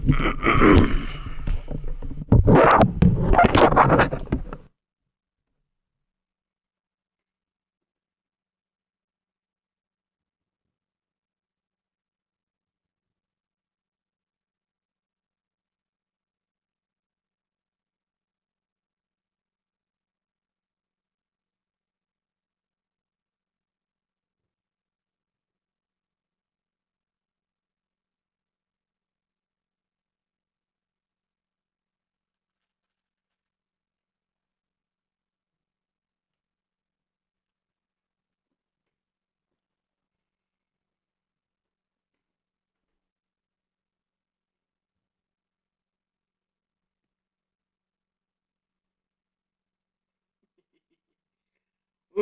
What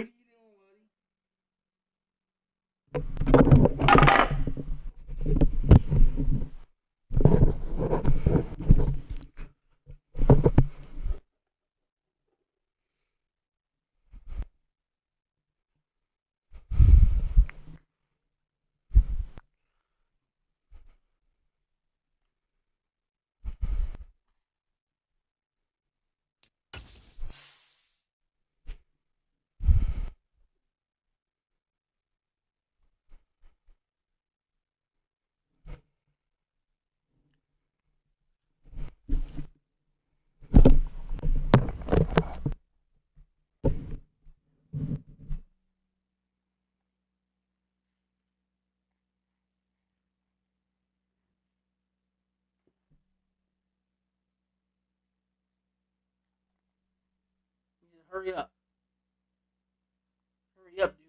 are you doing? Hurry up. Hurry up, dude.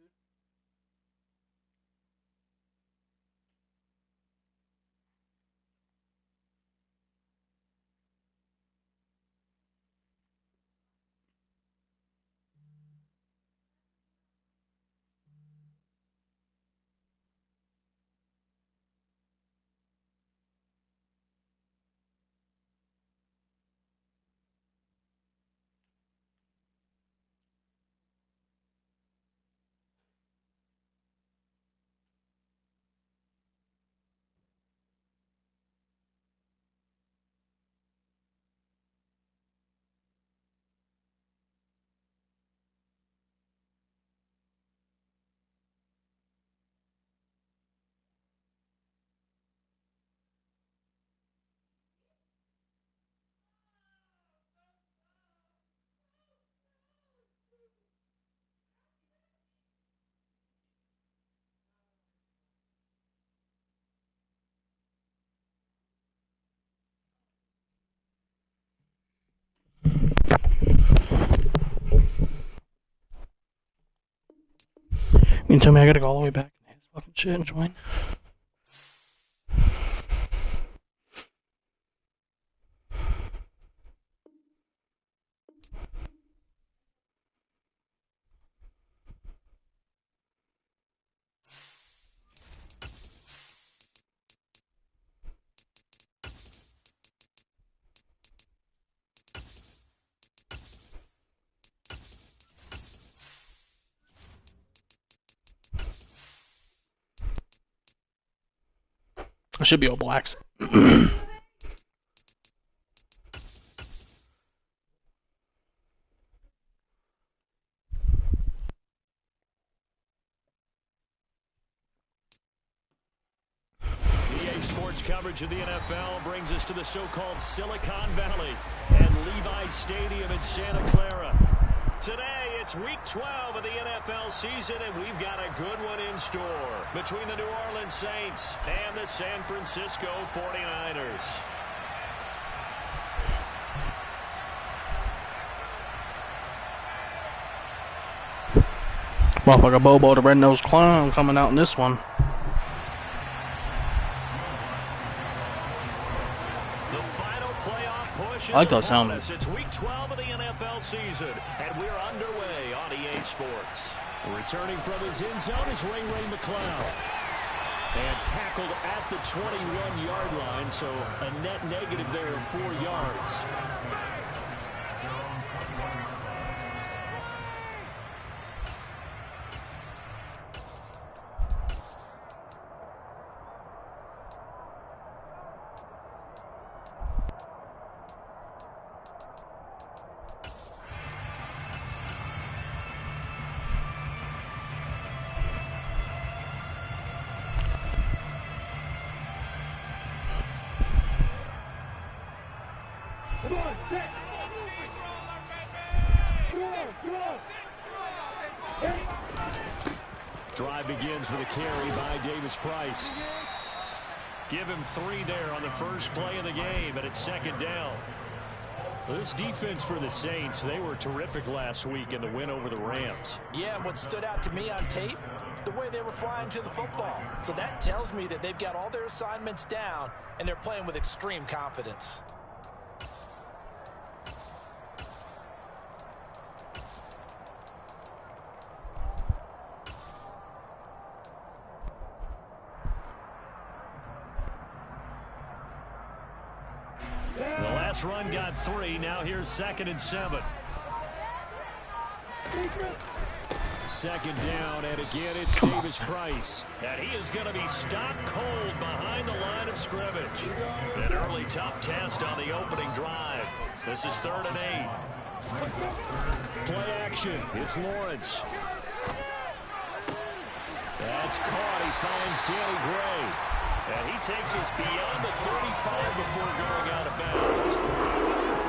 You can tell me I gotta go all the way back and hit this fucking shit and join. I should be all blacks. EA Sports coverage of the NFL brings us to the so-called Silicon Valley and Levi Stadium in Santa Clara. Today, it's Week 12 of the NFL season, and we've got a good one in store between the New Orleans Saints and the San Francisco 49ers. Motherfucker Bobo the red-nosed clown coming out in this one. The final playoff push is I like that sound. It's Week 12 of the NFL season, and we're underway on EA Sports. Returning from his end zone is Ray McCloud. And tackled at the 21-yard line, so a net negative there of 4 yards. Drive begins with a carry by Davis-Price. Give him 3 there on the first play of the game, and it's second down. This defense for the Saints, they were terrific last week in the win over the Rams. Yeah, and what stood out to me on tape, the way they were flying to the football. So that tells me that they've got all their assignments down, and they're playing with extreme confidence. The last run got 3. Now here's 2nd and 7. Second down, and again it's Davis-Price. And he is going to be stopped cold behind the line of scrimmage. An early tough test on the opening drive. This is 3rd and 8. Play action. It's Lawrence. That's caught. He finds Danny Gray. And he takes us beyond the 35 before going out of bounds.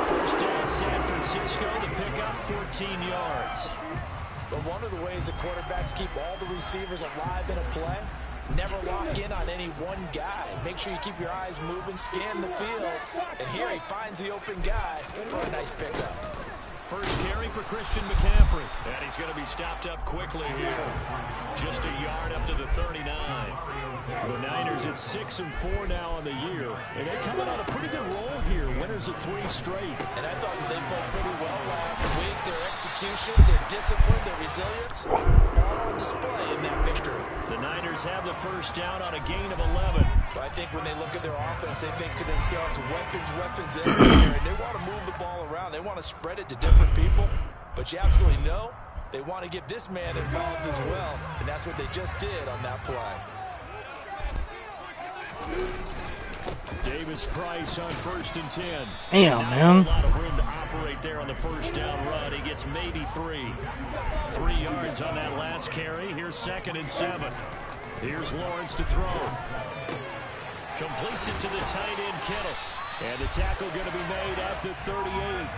First down, San Francisco, the pickup, 14 yards. But one of the ways that quarterbacks keep all the receivers alive in a play, never lock in on any one guy. Make sure you keep your eyes moving, scan the field. And here he finds the open guy for a nice pickup. First carry for Christian McCaffrey. And he's going to be stopped up quickly here. Just a yard up to the 39. The Niners at 6-4 now on the year. And they're coming on a pretty good roll here. Winners of 3 straight. And I thought they played pretty well last week. Their execution, their discipline, their resilience, all on display in that victory. The Niners have the first down on a gain of 11. So I think when they look at their offense, they think to themselves, weapons, weapons everywhere. And they want to move the ball around. They want to spread it to different people. But you absolutely know they want to get this man involved as well. And that's what they just did on that play. Davis-Price on 1st and 10. Damn, man. A lot of room to operate there on the first down run. He gets maybe 3. 3 yards on that last carry. Here's 2nd and 7. Here's Lawrence to throw. Completes it to the tight end, Kittle. And the tackle going to be made at the 38.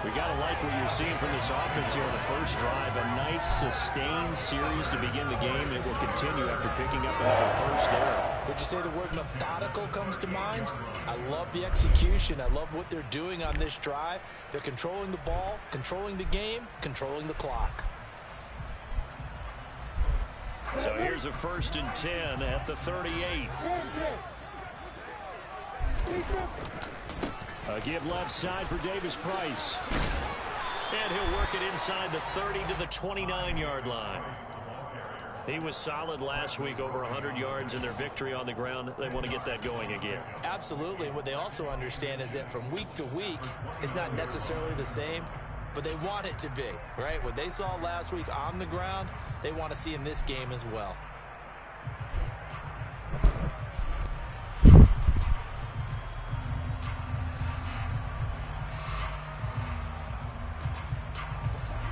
We got to like what you're seeing from this offense here on the first drive. A nice, sustained series to begin the game. It will continue after picking up another first there. Would you say the word methodical comes to mind? I love the execution. I love what they're doing on this drive. They're controlling the ball, controlling the game, controlling the clock. So here's a 1st and 10 at the 38. A give left side for Davis-Price. And he'll work it inside the 30 to the 29-yard line. He was solid last week, over 100 yards in their victory on the ground. They want to get that going again. Absolutely. And what they also understand is that from week to week, it's not necessarily the same, but they want it to be, right? What they saw last week on the ground, they want to see in this game as well.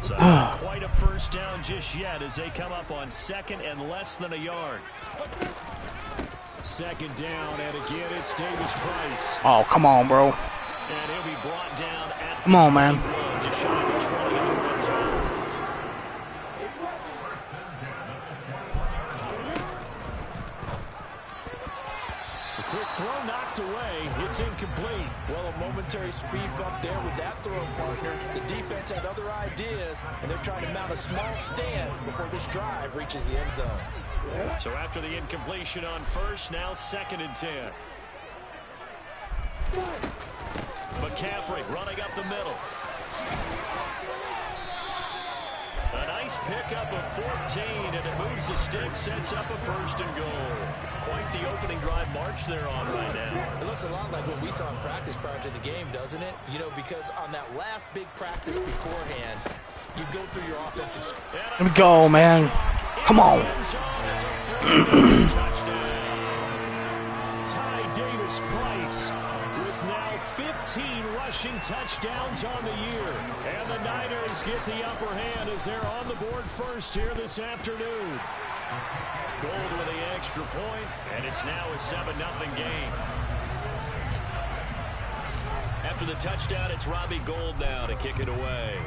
So not quite a first down just yet as they come up on 2nd and less than a yard. 2nd down, and again it's Davis-Price. Oh, come on, bro. And he'll be brought down at Come on, man. just shy of the 20 in the red zone. The quick throw knocked away. It's incomplete. Well, a momentary speed bump there with that throw partner. The defense had other ideas, and they're trying to mount a small stand before this drive reaches the end zone. So after the incompletion on 1st, now 2nd and 10. McCaffrey running up the middle. A nice pickup of 14, and it moves the stick, sets up a 1st and goal. Quite the opening drive march they're on right now. It looks a lot like what we saw in practice prior to the game, doesn't it? You know, because on that last big practice beforehand, you go through your offensive. Here we go, man. Come on. Ty Davis-Price with now 15 rushing touchdowns on the year. And the Niners get the upper hand as they're on the board first here this afternoon. Gold with the extra point, and it's now a 7-0 game. after the touchdown, it's Robbie Gould now to kick it away.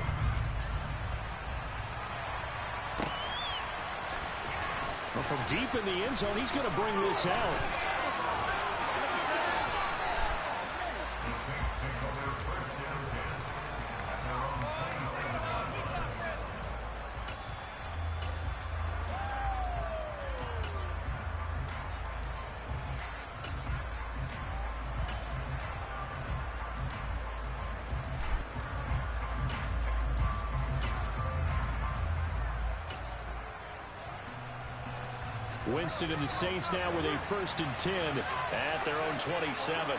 Well, from deep in the end zone, he's going to bring this out. Winston and the Saints now with a 1st and 10 at their own 27.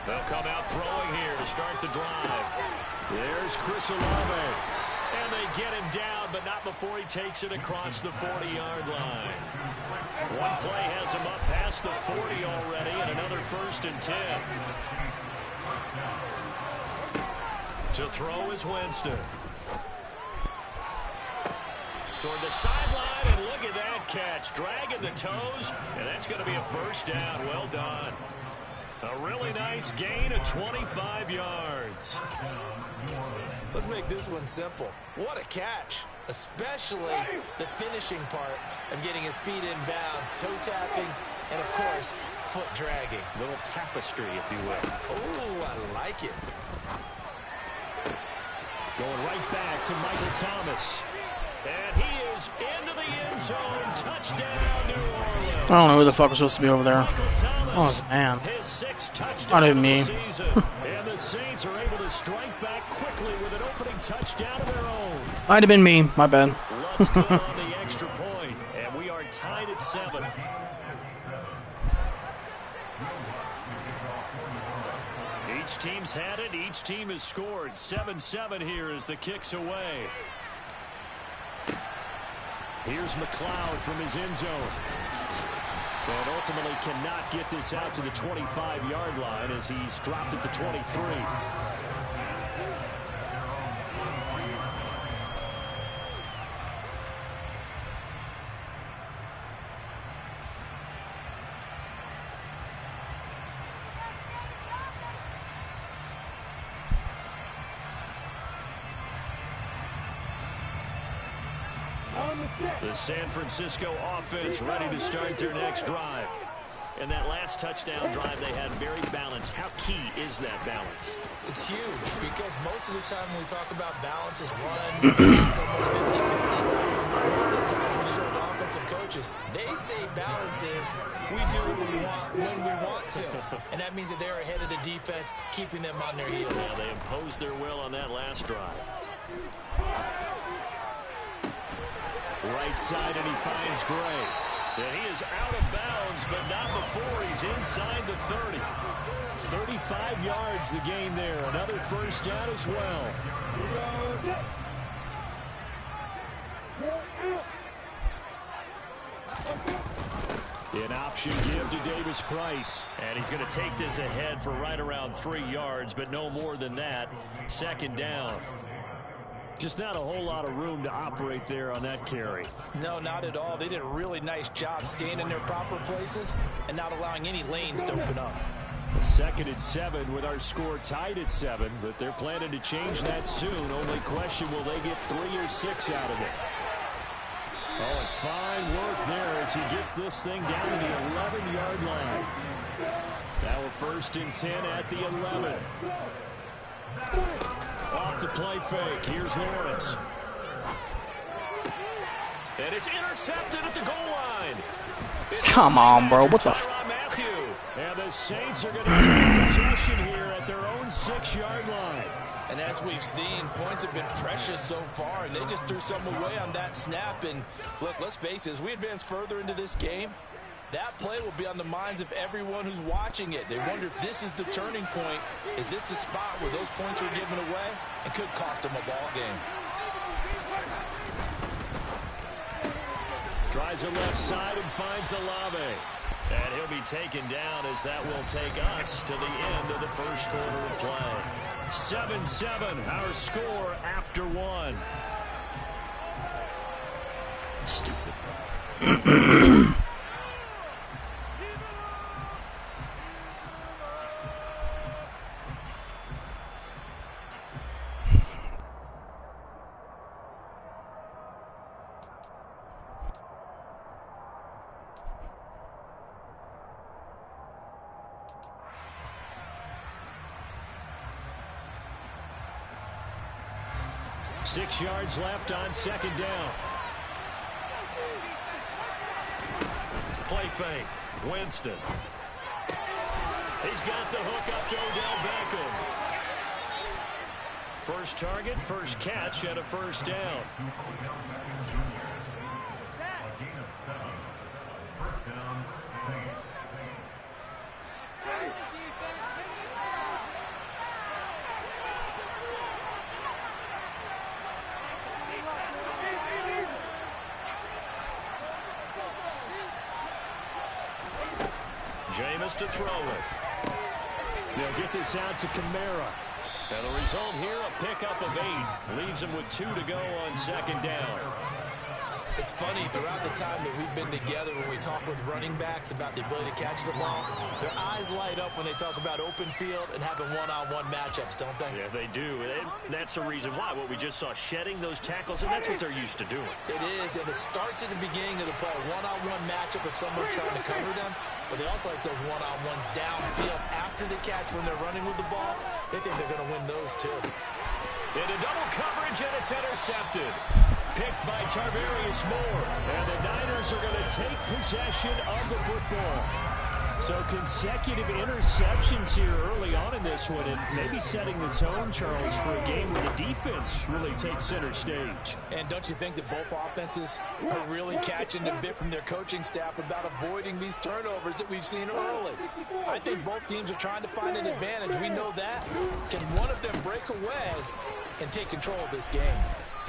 They'll come out throwing here to start the drive. There's Chris Olave. And they get him down, but not before he takes it across the 40-yard line. One play has him up past the 40 already, and another 1st and 10. To throw is Winston. Toward the sideline, and look at that catch. Dragging the toes, and that's going to be a 1st down. Well done. A really nice gain of 25 yards. Let's make this one simple. What a catch, especially the finishing part of getting his feet in bounds, toe tapping, and of course, foot dragging. Little tapestry, if you will. Oh, I like it. Going right back to Michael Thomas. And he is into the end zone. Touchdown, New Orleans. I don't know who the fuck was supposed to be over there. Oh, man. His 6th touchdown Not even me. of the season. And the Saints are able to strike back quickly with an opening touchdown of their own. Might have been me. My bad. Let's go on the extra point, and we are tied at 7. Each team's had it. Each team has scored. 7-7 here as the kick's away. Here's McLeod from his end zone. And ultimately cannot get this out to the 25-yard line as he's dropped at the 23. The San Francisco offense ready to start their next drive. And that last touchdown drive they had very balanced. How key is that balance? It's huge because most of the time when we talk about balance is run, it's almost 50-50. Most of the times when you talk to offensive coaches, they say balance is we do what we want when we want to. And that means that they're ahead of the defense, keeping them on their heels. Yeah, they imposed their will on that last drive. Right side, and he finds Gray. And he is out of bounds, but not before he's inside the 30. 35 yards the gain there. Another 1st down as well. An option give to Davis Price. And he's going to take this ahead for right around 3 yards, but no more than that. 2nd down. Just not a whole lot of room to operate there on that carry. No, not at all. They did a really nice job staying in their proper places and not allowing any lanes to open up. 2nd and 7 with our score tied at 7, but they're planning to change that soon. Only question, will they get 3 or 6 out of it? Oh, and fine work there as he gets this thing down to the 11-yard line. Now a 1st and 10 at the 11. Off the play fake. Here's Lawrence. And it's intercepted at the goal line. Come on, bro. What the f... And the Saints are going to take possession here at their own 6-yard line. And as we've seen, points have been precious so far, and they just threw some away on that snap. And look, let's face it, as we advance further into this game, that play will be on the minds of everyone who's watching it. They wonder if this is the turning point. Is this the spot where those points were given away and could cost them a ball game? Tries the left side and finds Olave. And he'll be taken down as that will take us to the end of the 1st quarter of play. 7-7, our score after 1. Stupid. Six yards left on second down. Play fake. Winston. He's got the hook up to Odell Beckham. First target, first catch, and a first down. Jameis to throw it. They'll get this out to Kamara. And the result here, a pickup of 8. Leaves him with 2 to go on second down. It's funny, throughout the time that we've been together, when we talk with running backs about the ability to catch the ball, their eyes light up when they talk about open field and having one-on-one matchups, don't they? Yeah, they do. And that's the reason why. What we just saw, shedding those tackles, and that's what they're used to doing. It is, and it starts at the beginning of the play. One-on-one matchup if someone's trying to cover them, but they also like those one-on-ones downfield after the catch when they're running with the ball. They think they're going to win those, too. Into double coverage, and it's intercepted. Picked by Tarvarius Moore. And the Niners are going to take possession of the football. So consecutive interceptions here early on in this one, and maybe setting the tone, Charles, for a game where the defense really takes center stage. And don't you think that both offenses are really catching the bit from their coaching staff about avoiding these turnovers that we've seen early? I think both teams are trying to find an advantage. We know that. Can one of them break away and take control of this game?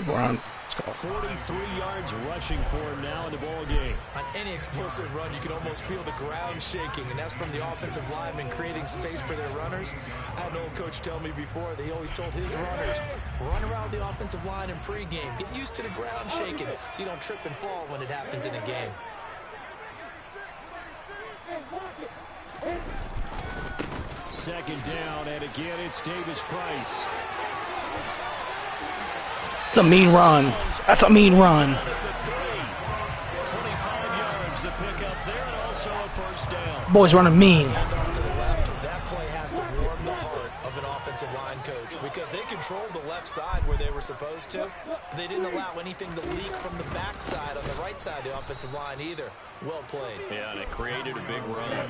Run. 43 yards rushing for him now in the ball game. On any explosive run, you can almost feel the ground shaking, and that's from the offensive linemen creating space for their runners. I had an old coach tell me before, they always told his runners, run around the offensive line in pregame. Get used to the ground shaking so you don't trip and fall when it happens in a game. Second down, and again it's Davis Price. It's a mean run. That's a mean run. 25 yards to pick up there, and also a first down. Boys running mean. And off to the left, that play has to warm the heart of an offensive line coach because they controlled the left side where they were supposed to, but they didn't allow anything to leak from the backside on the right side of the offensive line either. Well played. Yeah, and it created a big run.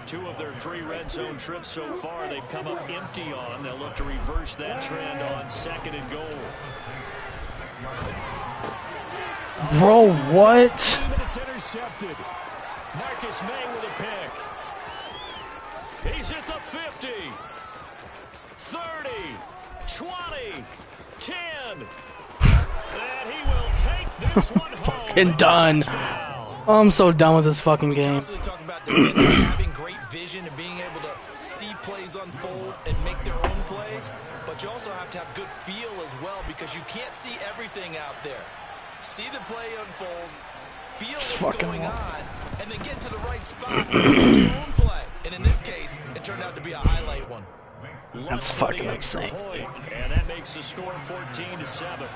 2 of their 3 red zone trips so far, they've come up empty on. They'll look to reverse that trend on second and goal. Bro, what? It's intercepted. Marcus May with a pick. He's at the 50. 30. 20. 10. And he will take this one home. Fucking done. I'm so done with this fucking game. Constantly talk about defenders having great vision and being able to see plays unfold and make their own plays, but you also have to have good feel as well because you can't see everything out there. See the play unfold, feel what's going on, and then get to the right spot and make your own play. And in this case, it turned out to be a highlight one. That's fucking insane. And that makes the score 14-7.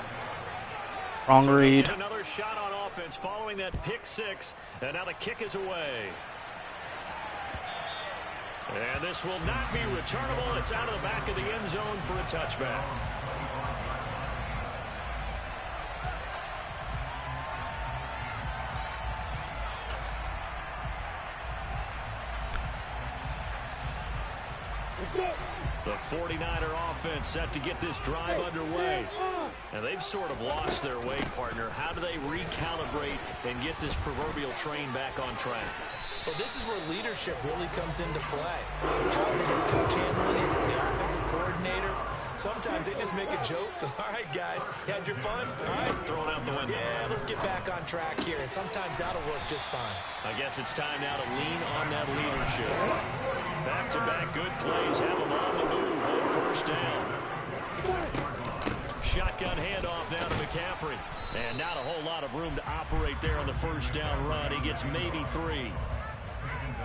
Wrong read. Another shot on offense following that pick 6, and now the kick is away. And this will not be returnable. It's out of the back of the end zone for a touchback. The 49er offense set to get this drive underway. And they've sort of lost their way, partner. How do they recalibrate and get this proverbial train back on track? Well, this is where leadership really comes into play. How's the head coach handling it? The offensive coordinator? Sometimes they just make a joke. All right, guys, you had your fun? All right. Thrown out the window. Yeah, let's get back on track here. And sometimes that'll work just fine. I guess it's time now to lean on that leadership. Back-to-back good plays have them on the move on first down. Shotgun handoff now to McCaffrey. And not a whole lot of room to operate there on the first down run. He gets maybe 3.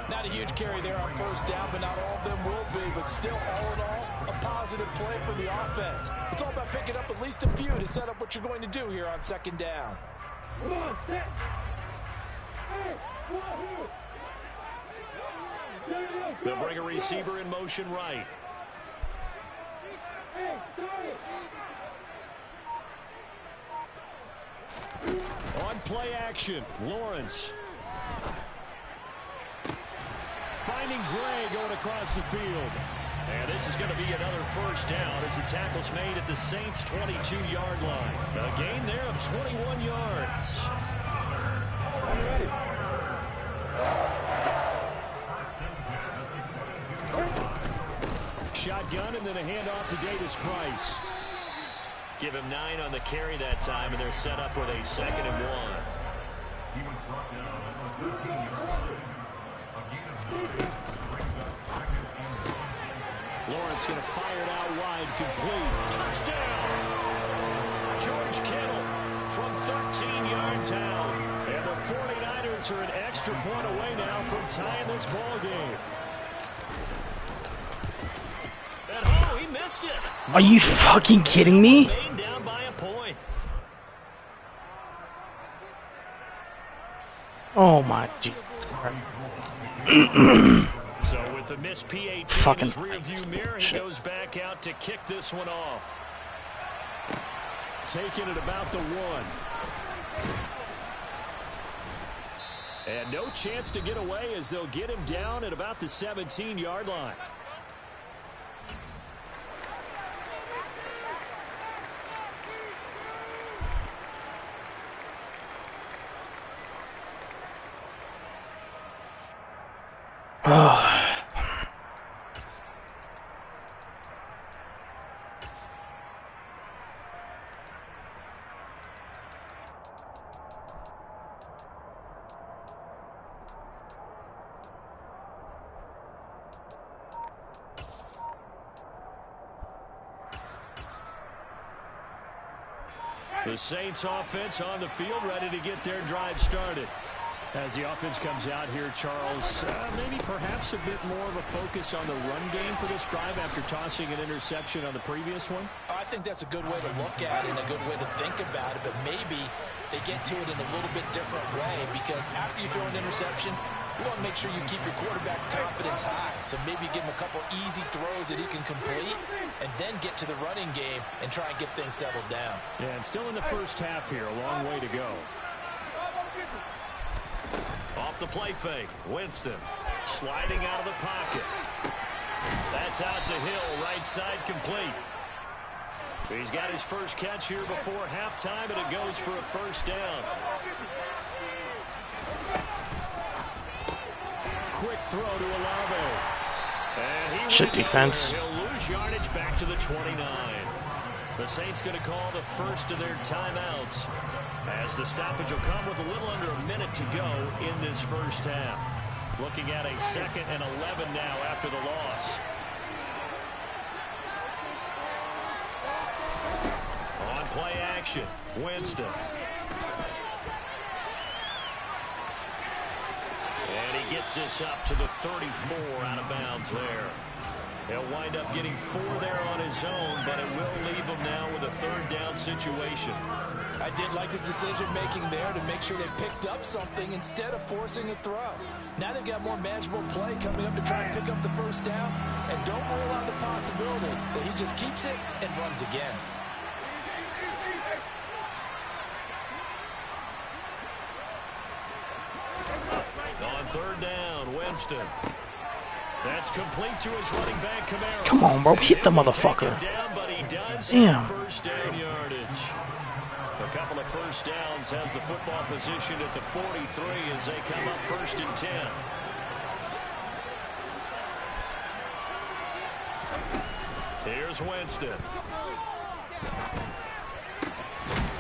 Not a huge carry there on first down, but not all of them will be. But still, all in all, a positive play for the offense. It's all about picking up at least a few to set up what you're going to do here on second down. Come on, set. Hey, they'll bring a receiver in motion right. On play action, Lawrence. Finding Gray going across the field. And this is going to be another first down as the tackle's made at the Saints' 22-yard line. A gain there of 21 yards. Shotgun and then a handoff to Davis Price. Give him 9 on the carry that time, and they're set up with a 2nd and 1. Lawrence going to fire it out wide, complete. Touchdown! George Kittle from 13-yard town. And the 49ers are an extra point away now from tying this ball game. And oh, he missed it. Are you fucking kidding me? Down by a point. Oh my Jesus. So with the missed PAT fucking in his rearview mirror, he goes back out to kick this one off. Taking it about the 1. And no chance to get away as they'll get him down at about the 17-yard line. The Saints offense on the field, ready to get their drive started. As the offense comes out here, Charles, maybe perhaps a bit more of a focus on the run game for this drive after tossing an interception on the previous one? I think that's a good way to look at it and a good way to think about it, but maybe they get to it in a little bit different way because after you throw an interception, you want to make sure you keep your quarterback's confidence high. So maybe give him a couple easy throws that he can complete and then get to the running game and try and get things settled down. Yeah, and still in the first half here, a long way to go. Off the play fake, Winston sliding out of the pocket. That's out to Hill, right side complete. He's got his first catch here before halftime, and it goes for a first down. Quick throw to Olave. And Shit defense. He'll lose yardage back to the 29. The Saints going to call the first of their timeouts as the stoppage will come with a little under a minute to go in this first half. Looking at a 2nd and 11 now after the loss. On play action, Winston. And he gets this up to the 34 out of bounds there. He'll wind up getting 4 there on his own, but it will leave him now with a 3rd down situation. I did like his decision-making there to make sure they picked up something instead of forcing a throw. Now they've got more manageable play coming up to try and pick up the first down, and don't rule out the possibility that he just keeps it and runs again. On 3rd down, Winston. That's complete to his running back, Kamara. Come on, bro. Hit the motherfucker. Down, but he does Damn. First down yardage. A couple of first downs has the football position at the 43 as they come up 1st and 10. Here's Winston.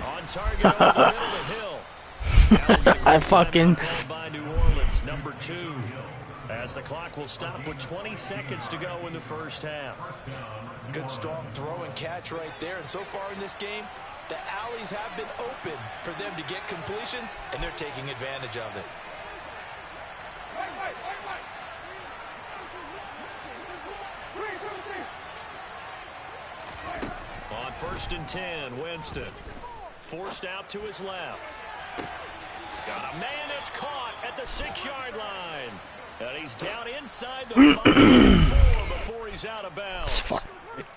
On target over the middle to Hill. I fucking... By New Orleans, number 2. As the clock will stop with 20 seconds to go in the first half. Good strong throw and catch right there. And so far in this game, the alleys have been open for them to get completions, and they're taking advantage of it. On 1st and 10, Winston. Forced out to his left. Got a man that's caught at the 6-yard line. And he's down inside the 5 before he's out of bounds.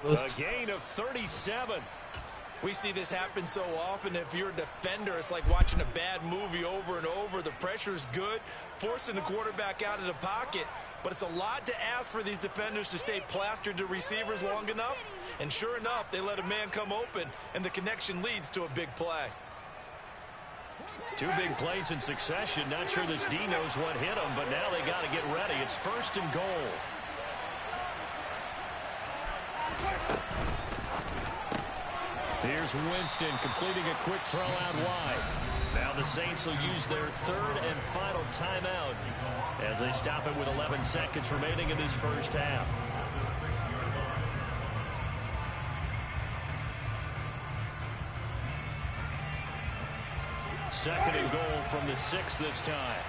A gain of 37. We see this happen so often. If you're a defender, it's like watching a bad movie over and over. The pressure's good, forcing the quarterback out of the pocket. But it's a lot to ask for these defenders to stay plastered to receivers long enough. And sure enough, they let a man come open, and the connection leads to a big play. 2 big plays in succession. Not sure this D knows what hit him, but now they got to get ready. It's 1st and goal. Here's Winston completing a quick throw out wide. Now the Saints will use their 3rd and final timeout as they stop it with 11 seconds remaining in this first half. Second and goal from the 6 this time.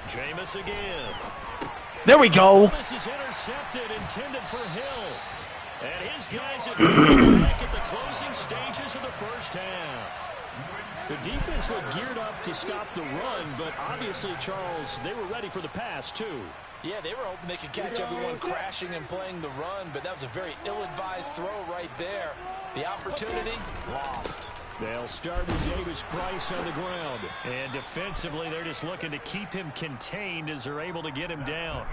Jameis again. There we go. This is intercepted, intended for Hill. And his guys have back at the closing stages of the first half. The defense looked geared up to stop the run, but obviously, Charles, they were ready for the pass, too. Yeah, they were hoping they could catch everyone crashing and playing the run, but that was a very ill-advised throw right there. The opportunity, lost. They'll start with Davis Price on the ground. And defensively, they're just looking to keep him contained as they're able to get him down.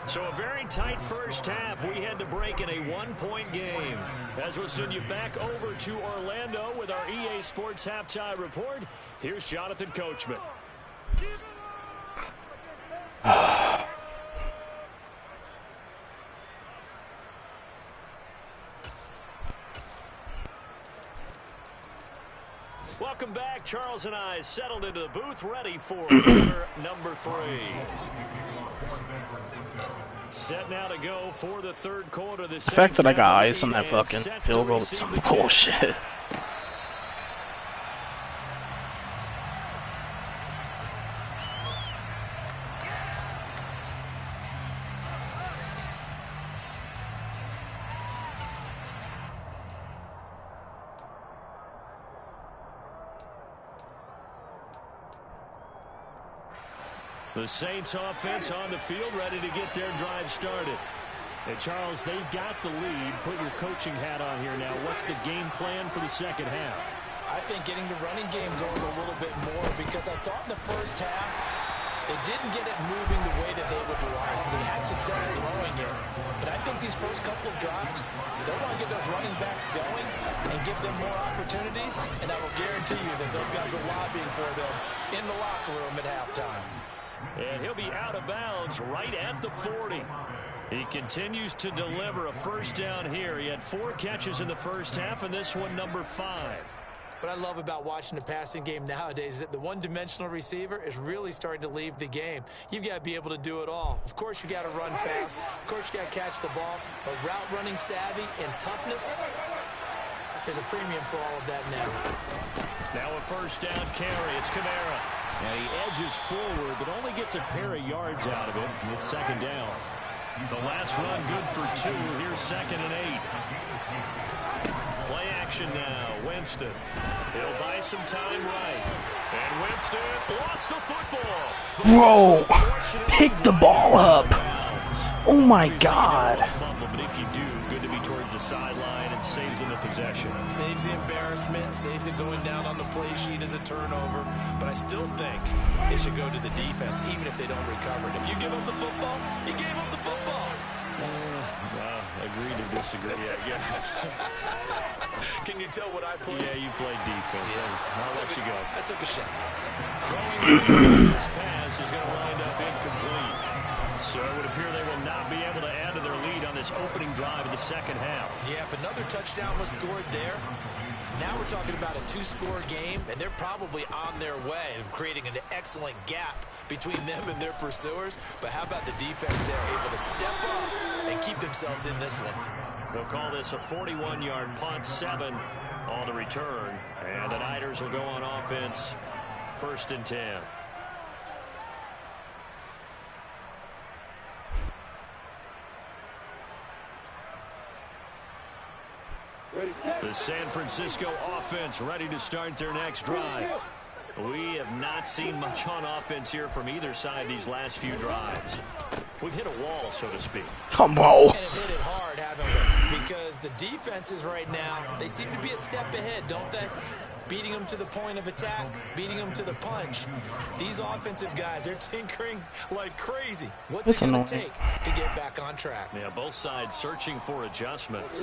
So a very tight first half. We had to break in a 1-point game. As we'll send you back over to Orlando with our EA Sports Halftime Report, here's Jonathan Coachman. Welcome back. Charles and I settled into the booth, ready for quarter number 3. Set now to go for the 3rd quarter. The fact that I got ice on that fucking field goal is some bullshit. The Saints offense on the field, ready to get their drive started. And Charles, they've got the lead. Put your coaching hat on here now. What's the game plan for the second half? I think getting the running game going a little bit more, because I thought in the first half they didn't get it moving the way that they would like. They had success throwing it. But I think these first couple of drives, they want to get those running backs going and give them more opportunities. And I will guarantee you that those guys are lobbying for them in the locker room at halftime. And he'll be out of bounds right at the 40. He continues to deliver a first down here. He had 4 catches in the first half, and this one number 5. What I love about watching the passing game nowadays is that the one-dimensional receiver is really starting to leave the game. You've got to be able to do it all. Of course, you got to run fast. Of course, you got to catch the ball. But route running savvy and toughness, there's a premium for all of that now. Now a first down carry. It's Kamara. And he edges forward, but only gets a pair of yards out of it. And it's 2nd down. The last run good for 2. Here's 2nd and 8. Play action now. Winston. He'll buy some time right. And Winston lost the football. Bro, pick the ball up. Oh my God. But if you do, good to be towards the sideline and saves them the possession. Saves the embarrassment, saves it going down on the play sheet as a turnover. But I still think it should go to the defense, even if they don't recover it. If you give up the football, you gave up the football. Agree to disagree. Yeah, yes. Can you tell what I played? Yeah, you played defense. Yeah. I'll let you go. I took a shot. Throwing this pass is going to wind up incomplete. So it would appear they will not be able to add to their lead on this opening drive of the second half. Yeah, if another touchdown was scored there, Now we're talking about a 2-score game, and they're probably on their way of creating an excellent gap between them and their pursuers. But how about the defense there, able to step up and keep themselves in this one? They'll call this a 41-yard punt, 7 on the return. And the Niners will go on offense, 1st and 10. The San Francisco offense ready to start their next drive. We have not seen much on offense here from either side these last few drives. We've hit a wall, so to speak. Come on. And have hit it hard, haven't we? Because the defenses right now, they seem to be a step ahead, don't they? Beating them to the point of attack, beating them to the punch. These offensive guys, they're tinkering like crazy. What's it going to take to get back on track? Yeah, both sides searching for adjustments.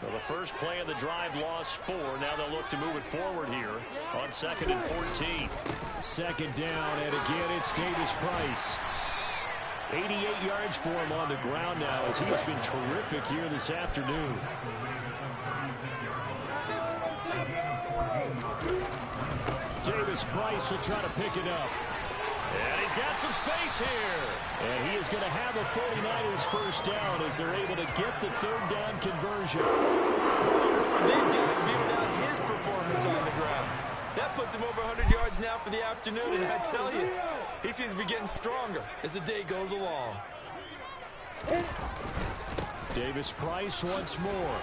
Well, the first play of the drive lost 4. Now they'll look to move it forward here on 2nd and 14. 2nd down, and again it's Davis Price. 88 yards for him on the ground now as he has been terrific here this afternoon. Davis Price will try to pick it up. And he's got some space here. And he is going to have a 49ers first down as they're able to get the 3rd down conversion. These guys beating out his performance on the ground. That puts him over 100 yards now for the afternoon, and I tell you, he seems to be getting stronger as the day goes along. Davis Price once more.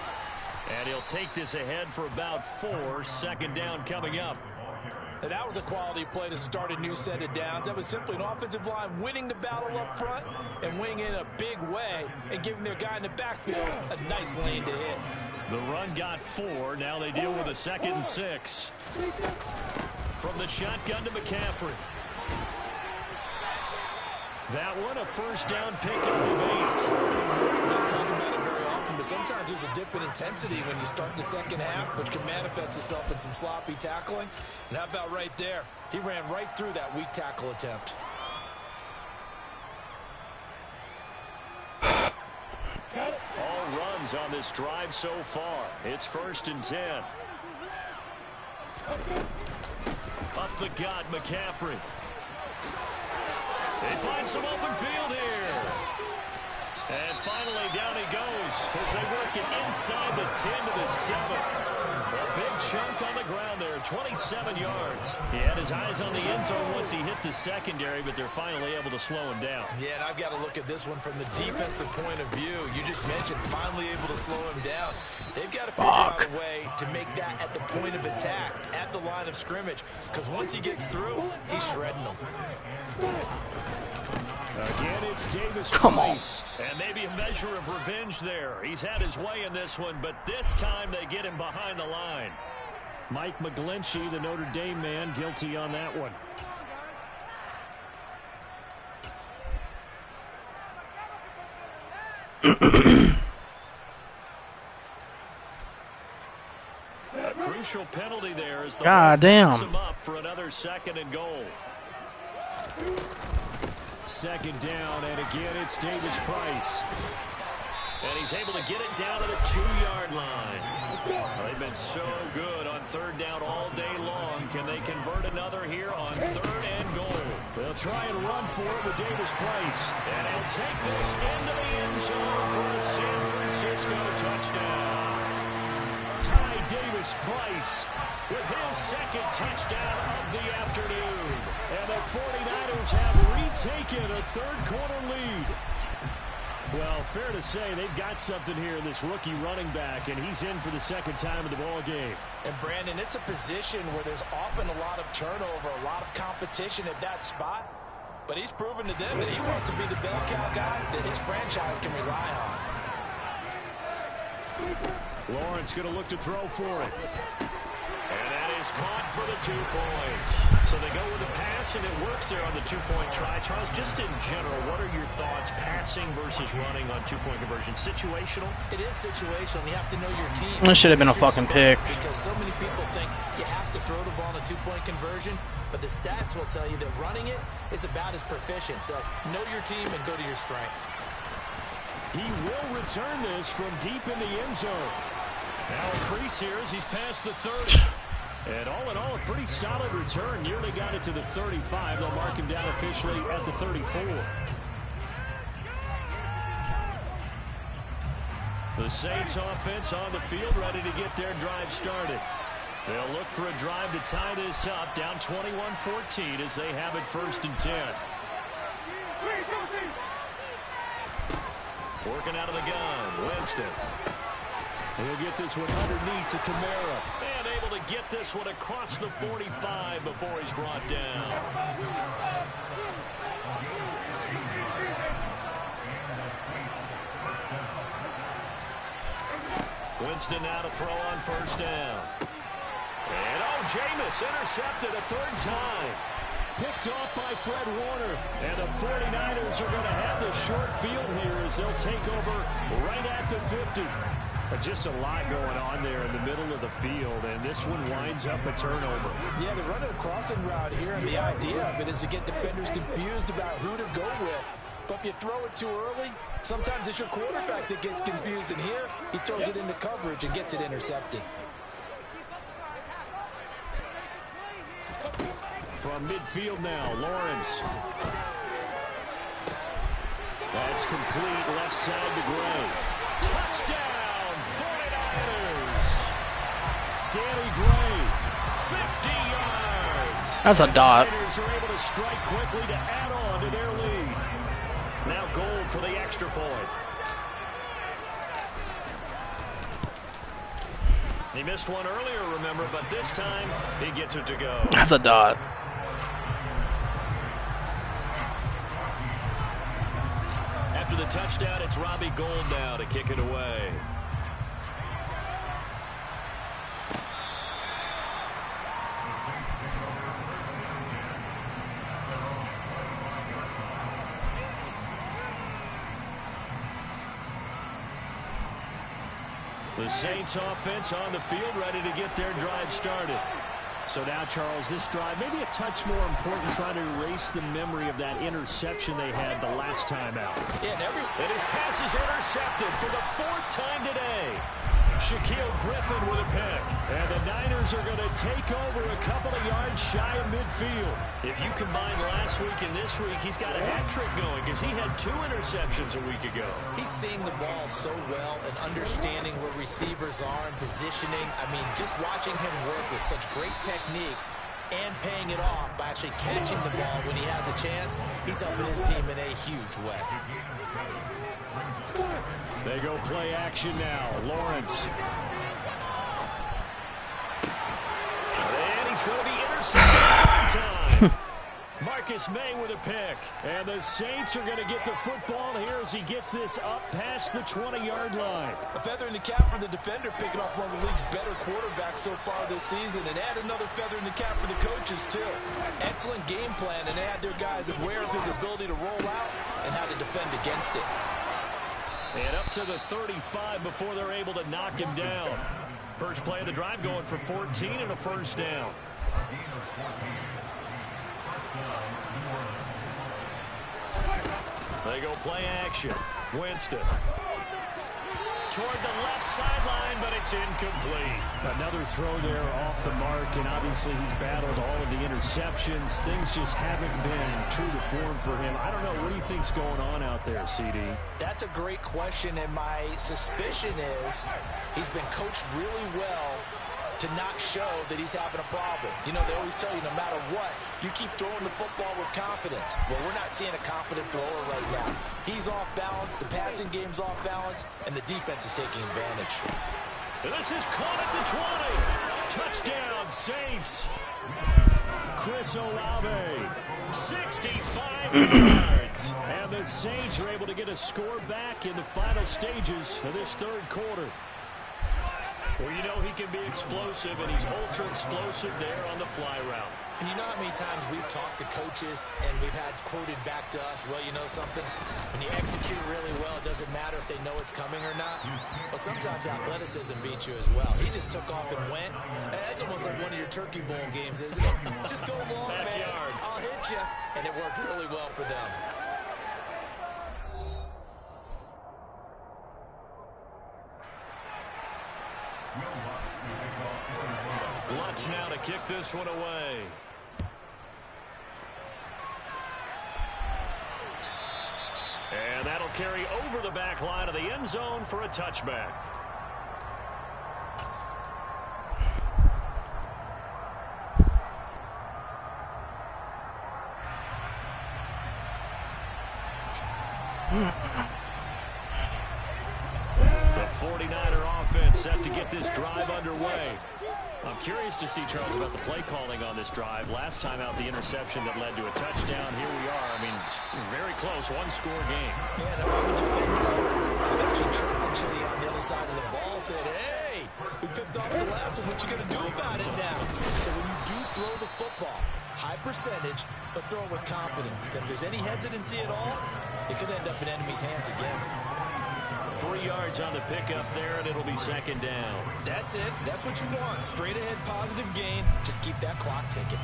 And he'll take this ahead for about 4. 2nd down coming up. And that was a quality play to start a new set of downs. That was simply an offensive line winning the battle up front and winning in a big way and giving their guy in the backfield a nice lane to hit. The run got 4. Now they deal with a 2nd and 6. From the shotgun to McCaffrey. That one a first down pickup of 8. We don't talk about it very often, but sometimes there's a dip in intensity when you start the second half, which can manifest itself in some sloppy tackling. And how about right there? He ran right through that weak tackle attempt. All runs on this drive so far. It's 1st and 10. Up the gut, McCaffrey. They find some open field here. And finally, down he goes as they work it inside the 10 to the 7. A big chunk on the ground there, 27 yards. He had his eyes on the end zone once he hit the secondary, but they're finally able to slow him down. Yeah, and I've got to look at this one from the defensive point of view. You just mentioned finally able to slow him down. They've got to figure out a way to make that at the point of attack, at the line of scrimmage, because once he gets through, he's shredding them. Again, it's Davis Price. And maybe a measure of revenge there. He's had his way in this one, but this time they get him behind the line. Mike McGlinchey, the Notre Dame man, guilty on that one. A crucial penalty there as the God damn. him up for another 2nd and goal. 2nd down, and again it's Davis Price. And he's able to get it down to the 2-yard line. They've been so good on 3rd down all day long. Can they convert another here on 3rd and goal? They'll try and run for it with Davis Price. And he'll take this into the end zone for a San Francisco touchdown. Ty Davis Price with his 2nd touchdown of the afternoon. And the 49ers have retaken a 3rd quarter lead. Well, fair to say they've got something here in this rookie running back, and he's in for the 2nd time of the ball game. And Brandon, it's a position where there's often a lot of turnover, a lot of competition at that spot. But he's proven to them that he wants to be the bell cow guy that his franchise can rely on. Lawrence going to look to throw for it. And that is caught for the 2 points. So they go with the pass, and it works there on the 2-point try. Charles, just in general, what are your thoughts passing versus running on 2-point conversion? Situational? It is situational. You have to know your team. That should have been a fucking pick. Because so many people think you have to throw the ball in a 2-point conversion, but the stats will tell you that running it is about as proficient. So know your team and go to your strength. He will return this from deep in the end zone. Now a crease here as he's past the 30. And all in all, a pretty solid return. Nearly got it to the 35. They'll mark him down officially at the 34. The Saints offense on the field, ready to get their drive started. They'll look for a drive to tie this up, down 21-14 as they have it 1st and 10. Working out of the gun, Winston. He'll get this one underneath to Kamara. And able to get this one across the 45 before he's brought down. Winston now to throw on 1st down. And Jameis intercepted a 3rd time. Picked off by Fred Warner. And the 49ers are going to have the short field here as they'll take over right at the 50. Just a lot going on there in the middle of the field, and this one winds up a turnover. Yeah, they're running a crossing route here, and the idea of it is to get defenders confused about who to go with. But if you throw it too early, sometimes it's your quarterback that gets confused, and here he throws it into coverage and gets it intercepted. From midfield now, Lawrence. That's complete, left side to Gray. Touchdown, 49ers. Danny Gray, 50 yards. That's a dot. The 49ers are able to strike quickly to add on to their lead. Now Gold for the extra point. He missed one earlier, remember, but this time he gets it to go. That's a dot. After the touchdown, it's Robbie Gould now to kick it away. The Saints offense on the field, ready to get their drive started. So now, Charles, this drive maybe a touch more important, trying to erase the memory of that interception they had the last time out. Yeah, and his pass is intercepted for the 4th time today. Shaquille Griffin with a pick. And the Niners are going to take over a couple of yards shy of midfield. If you combine last week and this week, he's got a hat trick going because he had 2 interceptions a week ago. He's seeing the ball so well and understanding where receivers are and positioning. I mean, just watching him work with such great technique and paying it off by actually catching the ball when he has a chance, he's helping his team in a huge way. They go play action now. Lawrence. And he's going to be intercepted a 3rd time. Marcus May with a pick. And the Saints are going to get the football here as he gets this up past the 20-yard line. A feather in the cap for the defender, picking off one of the league's better quarterbacks so far this season. And add another feather in the cap for the coaches, too. Excellent game plan, and they had their guys aware of his ability to roll out and how to defend against it. And up to the 35 before they're able to knock him down. First play of the drive going for 14 and a 1st down. They go play action. Winston. Toward the left sideline, but it's incomplete. Another throw there off the mark, and obviously he's battled all of the interceptions. Things just haven't been true to form for him. I don't know. What do you think's going on out there, CD? That's a great question, and my suspicion is he's been coached really well to not show that he's having a problem. You know, they always tell you no matter what, you keep throwing the football with confidence. Well, we're not seeing a confident thrower right now. He's off balance, the passing game's off balance, and the defense is taking advantage. And this is caught at the 20. Touchdown, Saints. Chris Olave, 65 yards. And the Saints are able to get a score back in the final stages of this 3rd quarter. Well, you know he can be explosive, and he's ultra-explosive there on the fly route. And you know how many times we've talked to coaches and we've had quoted back to us, well, you know something? When you execute really well, it doesn't matter if they know it's coming or not. Well, sometimes athleticism beats you as well. He just took off and went. That's almost like one of your Turkey Bowl games, isn't it? Just go long, man. I'll hit you. And it worked really well for them. wants now to kick this one away. And that'll carry over the back line of the end zone for a touchback. The 49er offense set to get this drive underway. I'm curious to see, Charles, about the play calling on this drive. Last time out, the interception that led to a touchdown. Here we are. I mean, very close, one-score game. Yeah, if I'm a defender, I'm actually chirping Chili on the other side of the ball, said, hey, we picked off the last one. What you going to do about it now? So when you do throw the football, high percentage, but throw it with confidence. If there's any hesitancy at all, it could end up in enemy's hands again. 3 yards on the pickup there, and it'll be second down. That's it. That's what you want. Straight ahead, positive gain. Just keep that clock ticking.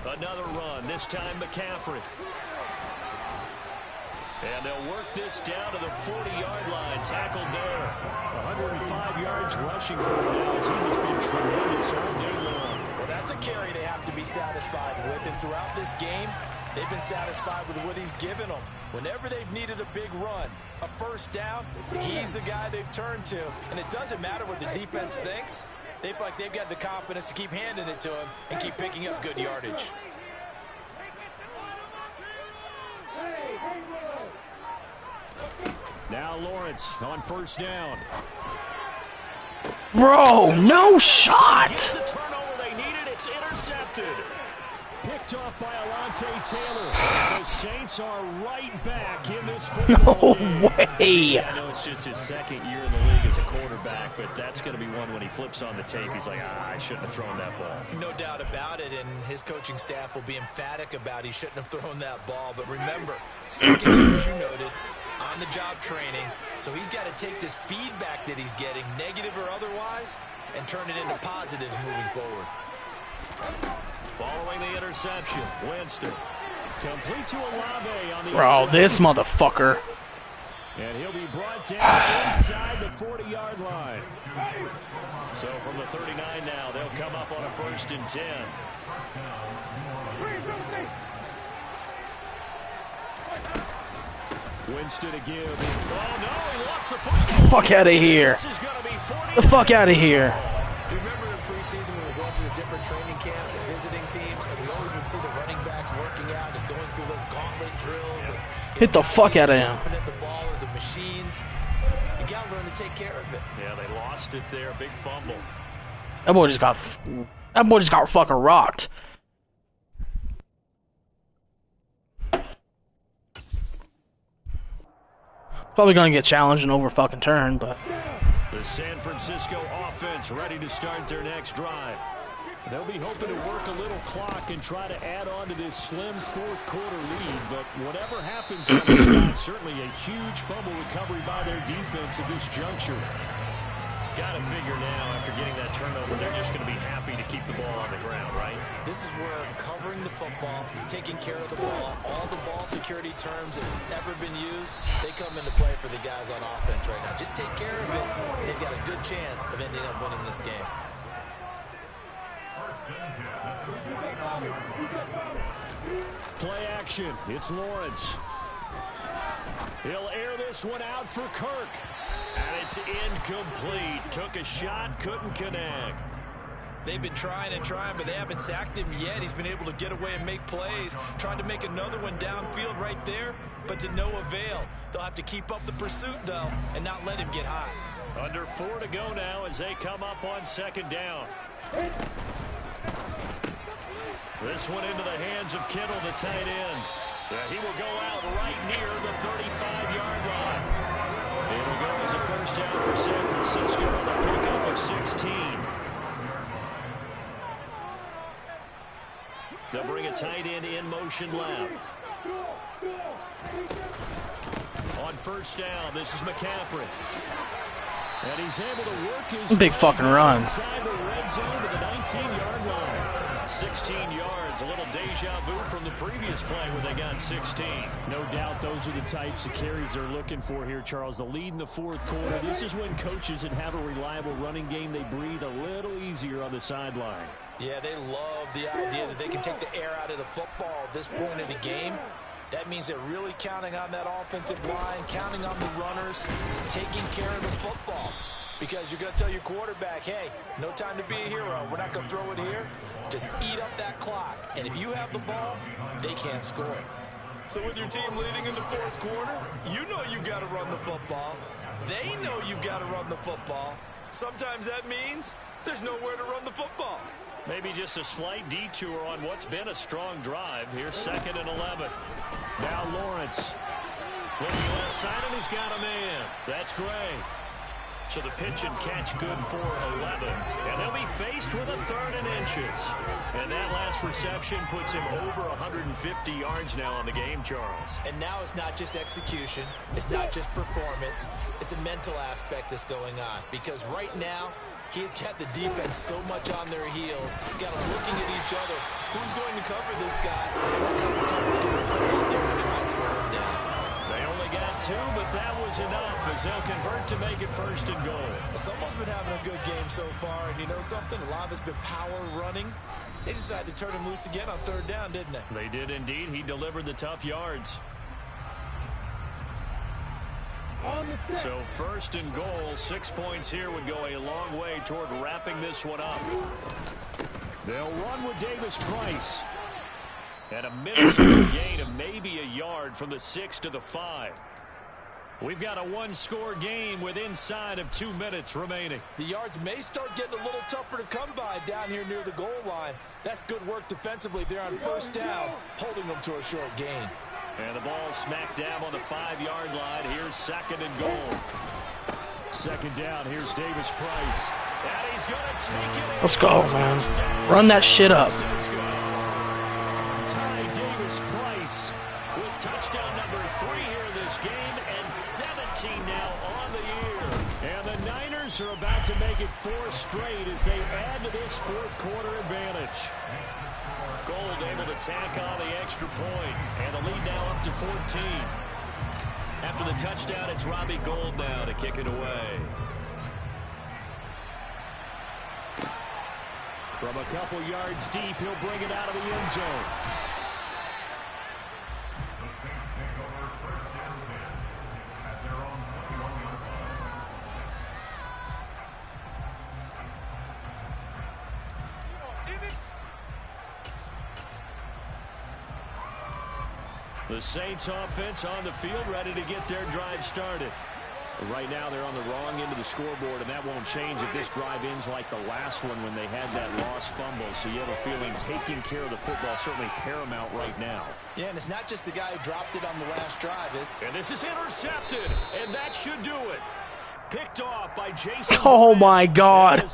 Another run, this time McCaffrey. And they'll work this down to the 40-yard line. Tackled there. 105 yards rushing for him now as he has been tremendous all day long. Well, that's a carry they have to be satisfied with. And throughout this game, they've been satisfied with what he's given them. Whenever they've needed a big run, a first down, he's the guy they've turned to. And it doesn't matter what the defense thinks. They feel like they've got the confidence to keep handing it to him and keep picking up good yardage. Now Lawrence on first down. Bro, no shot! The turnover they needed, it's intercepted. Picked off by Alontae Taylor. The Saints are right back in this football game. No way! I know it's just his second year in the league as a quarterback, but that's going to be one when he flips on the tape. He's like, I shouldn't have thrown that ball. No doubt about it, and his coaching staff will be emphatic about he shouldn't have thrown that ball. But remember, second year, as you noted, on-the-job training, so he's got to take this feedback that he's getting, negative or otherwise, and turn it into positives moving forward. Following the interception, Winston. Complete to Olave on the... Bro, this motherfucker. And he'll be brought down inside the 40-yard line. So from the 39 now, they'll come up on a 1st and 10. Winston to give. Oh, no, he lost the football. Fuck out of here. This is gonna be 40. The fuck out of here. Do you remember in preseason when we were going to the different training camps and visiting teams, and we always would see the running backs working out and going through those gauntlet drills? And Hit the fuck out of him. At the ball or the machines. You got to learn to take care of it. Yeah, they lost it there. Big fumble. That boy just got fucking rocked. Probably gonna get challenged and over fucking turn, but The San Francisco offense ready to start their next drive. They'll be hoping to work a little clock and try to add on to this slim fourth-quarter lead, but whatever happens on this drive, certainly a huge fumble recovery by their defense at this juncture. Got to figure now, after getting that turnover, they're just going to be happy to keep the ball on the ground, right? This is where covering the football, taking care of the ball, all the ball security terms that have ever been used, they come into play for the guys on offense right now. Just take care of it, and they've got a good chance of ending up winning this game. Play action. It's Lawrence. He'll air this one out for Kirk. And it's incomplete. Took a shot, couldn't connect. They've been trying and trying, but they haven't sacked him yet. He's been able to get away and make plays. Tried to make another one downfield right there, but to no avail. They'll have to keep up the pursuit, though, and not let him get hot. Under 4 to go now as they come up on 2nd down. This one into the hands of Kittle, the tight end. Yeah, he will go out right near the 35-yard line. It'll go as a first down for San Francisco on the pickup of 16. They'll bring a tight end in motion left. On first down, this is McCaffrey. And he's able to work his big fucking run. inside the red zone to the 19-yard line. 16 yards, a little deja vu from the previous play where they got 16. No doubt those are the types of carries they're looking for here, Charles. The lead in the fourth quarter. This is when coaches that have a reliable running game, they breathe a little easier on the sideline. Yeah, they love the idea that they can take the air out of the football at this point of the game. That means they're really counting on that offensive line, counting on the runners, taking care of the football. Because you're going to tell your quarterback, hey, no time to be a hero. We're not going to throw it here. Just eat up that clock. And if you have the ball, they can't score. So with your team leading in the fourth quarter, you know you've got to run the football. They know you've got to run the football. Sometimes that means there's nowhere to run the football. Maybe just a slight detour on what's been a strong drive. Here's 2nd and 11. Now Lawrence. Looking left side, and he's got a man. That's Gray. So the pitch and catch good for 11. And they'll be faced with a 3rd and inches. And that last reception puts him over 150 yards now on the game, Charles. And now it's not just execution. It's not just performance. It's a mental aspect that's going on. Because right now, he's got the defense so much on their heels. Got them looking at each other. Who's going to cover this guy? And what kind of coverage can we put out there to try and slow him down? They only got 2, but that was enough as they'll convert to make it 1st and goal. Someone's been having a good game so far, and you know something? A lot of it's been power running. They decided to turn him loose again on 3rd down, didn't they? They did indeed. He delivered the tough yards. So 1st and goal, 6 points here would go a long way toward wrapping this one up. They'll run with Davis Price. And a minuscule gain of maybe a yard from the 6 to the 5. We've got a one-score game with inside of 2 minutes remaining. The yards may start getting a little tougher to come by down here near the goal line. That's good work defensively there on 1st down, holding them to a short gain. And the ball smack dab on the 5-yard line. Here's 2nd and goal. 2nd down. Here's Davis Price. And he's going to take it. Let's go, man. Run that shit up. Price with touchdown number 3 here in this game and 17 now on the year. And the Niners are about to make it 4 straight as they add to this fourth quarter advantage. Gold able to tack on the extra point, and the lead now up to 14. After the touchdown, it's Robbie Gould now to kick it away. From a couple yards deep, he'll bring it out of the end zone. The Saints offense on the field, ready to get their drive started. Right now they're on the wrong end of the scoreboard, and that won't change if this drive ends like the last one when they had that lost fumble. So you have a feeling taking care of the football certainly paramount right now. Yeah, and it's not just the guy who dropped it on the last drive. And this is intercepted, and that should do it. Picked off by Jason. Oh my God.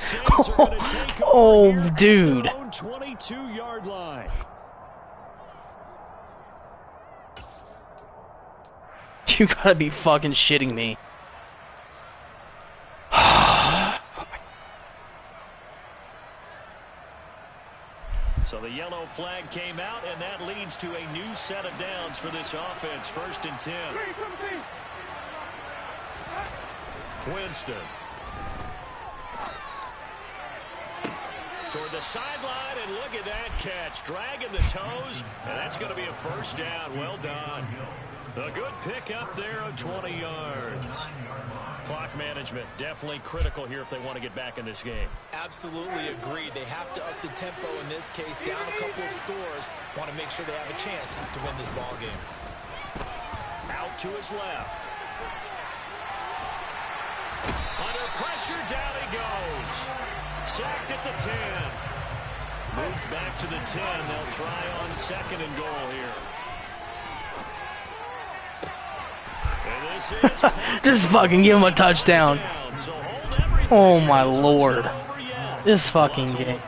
Oh, dude. 22-yard line. You gotta be fucking shitting me. So the yellow flag came out, and that leads to a new set of downs for this offense. 1st and 10. Winston. Toward the sideline, and look at that catch. Dragging the toes, and that's going to be a 1st down. Well done. A good pickup there of 20 yards. Clock management definitely critical here if they want to get back in this game. Absolutely agreed. They have to up the tempo in this case. Down a couple of scores. Want to make sure they have a chance to win this ball game. Out to his left. Under pressure, down he goes. Sacked at the 10. Moved back to the 10. They'll try on 2nd and goal here. Just fucking give him a touchdown. Oh my lord. This fucking game.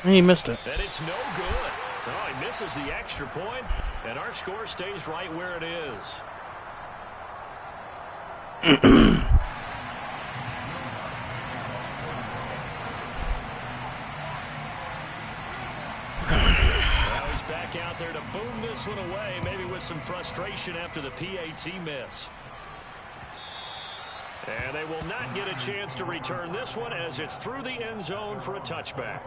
He missed it. And it's no good. Oh, he misses the extra point, and our score stays right where it is. Now he's back out there to boom this one away, maybe with some frustration after the PAT miss. And they will not get a chance to return this one as it's through the end zone for a touchback.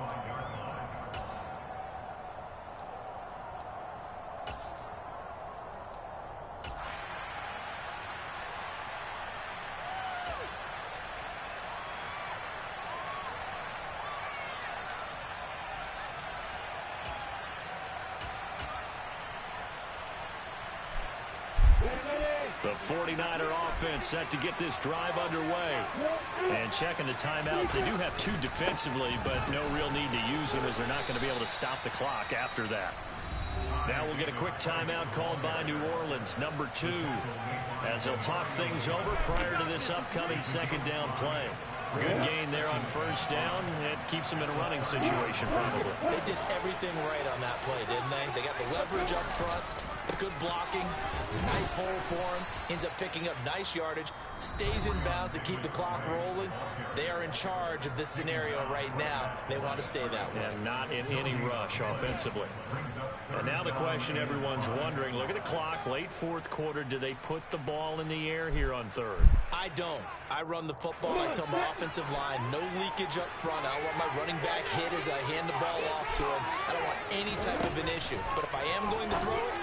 The 49er offense set to get this drive underway. And checking the timeouts, they do have two defensively, but no real need to use them as they're not going to be able to stop the clock after that. Now we'll get a quick timeout called by New Orleans, number 2, as they'll talk things over prior to this upcoming second down play. Good gain there on first down. It keeps them in a running situation, probably. They did everything right on that play, didn't they? They got the leverage up front, good blocking, nice hole for him, ends up picking up nice yardage, stays in bounds to keep the clock rolling. They are in charge of this scenario right now. They want to stay that way. And not in any rush offensively. And now the question everyone's wondering, look at the clock, late fourth quarter, do they put the ball in the air here on third? I don't. I run the football. I tell my offensive line, no leakage up front. I don't want my running back hit as I hand the ball off to him. I don't want any type of an issue. But if I am going to throw it,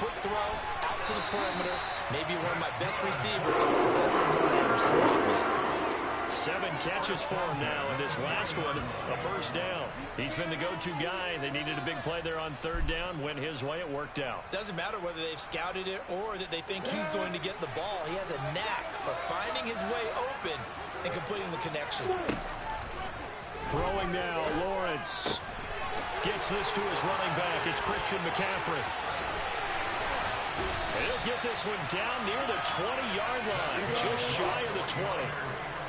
quick throw, out to the perimeter, maybe one of my best receivers, or something like that. 7 catches for him now, and this last one, a first down. He's been the go-to guy. They needed a big play there on third down. Went his way. It worked out. Doesn't matter whether they've scouted it or that they think he's going to get the ball. He has a knack for finding his way open and completing the connection. Throwing now, Lawrence gets this to his running back. It's Christian McCaffrey. And he'll get this one down near the 20-yard line, just shy of the 20.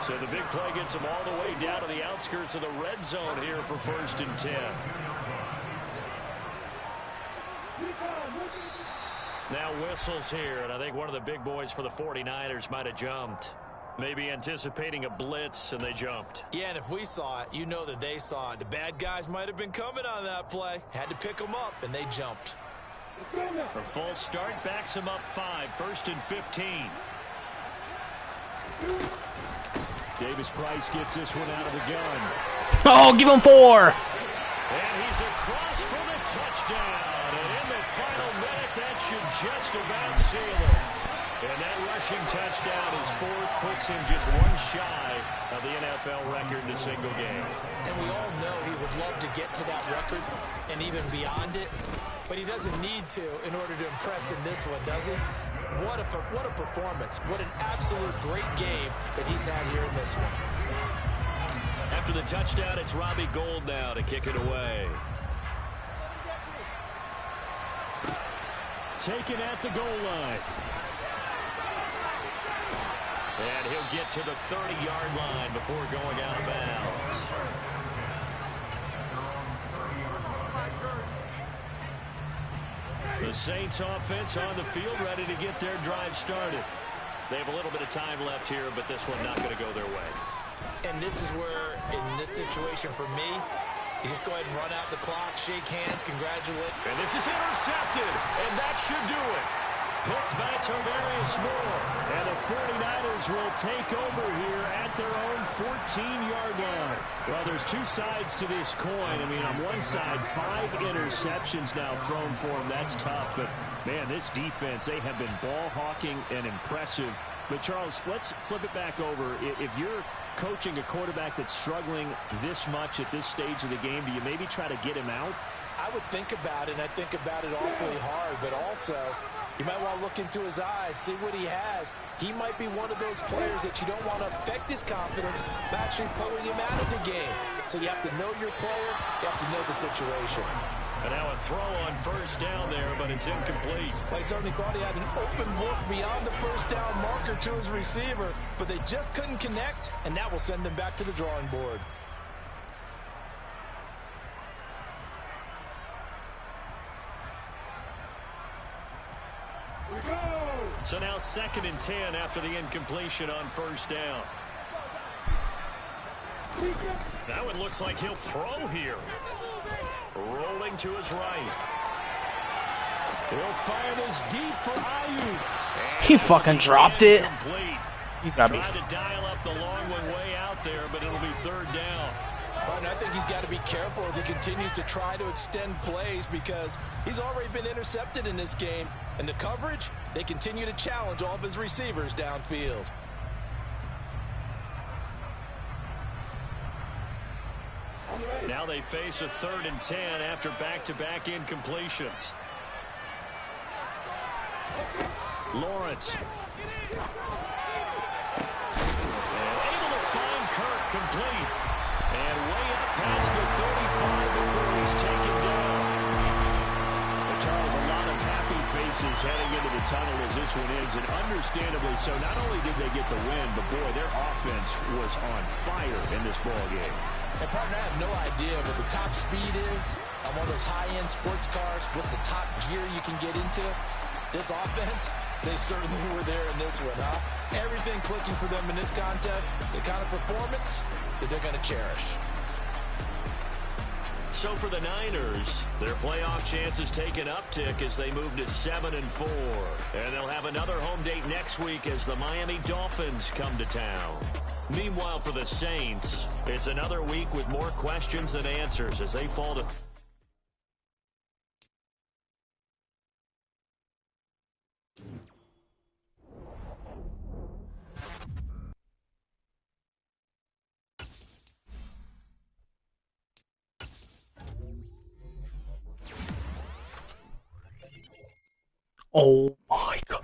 So the big play gets him all the way down to the outskirts of the red zone here for 1st and 10. Now whistles here, and I think one of the big boys for the 49ers might have jumped. Maybe anticipating a blitz, and they jumped. Yeah, and if we saw it, you know that they saw it. The bad guys might have been coming on that play. Had to pick them up, and they jumped. A false start backs him up 5, 1st and 15. Davis Price gets this one out of the gun. Oh, give him 4. And he's across for the touchdown. And in the final minute, that should just about seal it. And that rushing touchdown is 4th, puts him just one shy of the NFL record in a single game. And we all know he would love to get to that record and even beyond it. But he doesn't need to in order to impress in this one, does he? What a performance. What an absolute great game that he's had here in this one. After the touchdown, it's Robbie Gould now to kick it away. Taken at the goal line. And he'll get to the 30-yard line before going out of bounds. The Saints offense on the field, ready to get their drive started. They have a little bit of time left here, but this one not going to go their way. And this is where, in this situation for me, you just go ahead and run out the clock, shake hands, congratulate. And this is intercepted, and that should do it. Picked by Tarvarius Moore. And the 49ers will take over here at their own 14-yard line. Well, there's two sides to this coin. I mean, on one side, 5 interceptions now thrown for them. That's tough. But, man, this defense, they have been ball hawking and impressive. But, Charles, let's flip it back over. If you're coaching a quarterback that's struggling this much at this stage of the game, do you maybe try to get him out? I would think about it, and I think about it awfully hard, but also you might want to look into his eyes, see what he has. He might be one of those players that you don't want to affect his confidence by actually pulling him out of the game. So you have to know your player, you have to know the situation. And now a throw on first down there, but it's incomplete. I certainly thought he had an open look beyond the first down marker to his receiver, but they just couldn't connect, and that will send them back to the drawing board. So now 2nd and 10 after the incompletion on 1st down. That one looks like he'll throw here. Rolling to his right. He'll fire this deep for Ayuk. He fucking dropped it. Complete. You gotta be. Tried to dial up the long one way out there, but it'll be 3rd down. And I think he's got to be careful as he continues to try to extend plays because he's already been intercepted in this game. And the coverage, they continue to challenge all of his receivers downfield. Now they face a 3rd and 10 after back-to-back incompletions. Lawrence. And able to find Kirk complete. And way up past the 35 before he's taken down. But Charles, a lot of happy faces heading into the tunnel as this one ends. And understandably so, not only did they get the win, but boy, their offense was on fire in this ball game. And partner, I have no idea what the top speed is on one of those high-end sports cars. What's the top gear you can get into? This offense, they certainly were there in this one, huh? Everything clicking for them in this contest, the kind of performance that they're going to cherish. So for the Niners, their playoff chances take an uptick as they move to 7-4. And they'll have another home date next week as the Miami Dolphins come to town. Meanwhile, for the Saints, it's another week with more questions than answers as they fall to... Oh my god.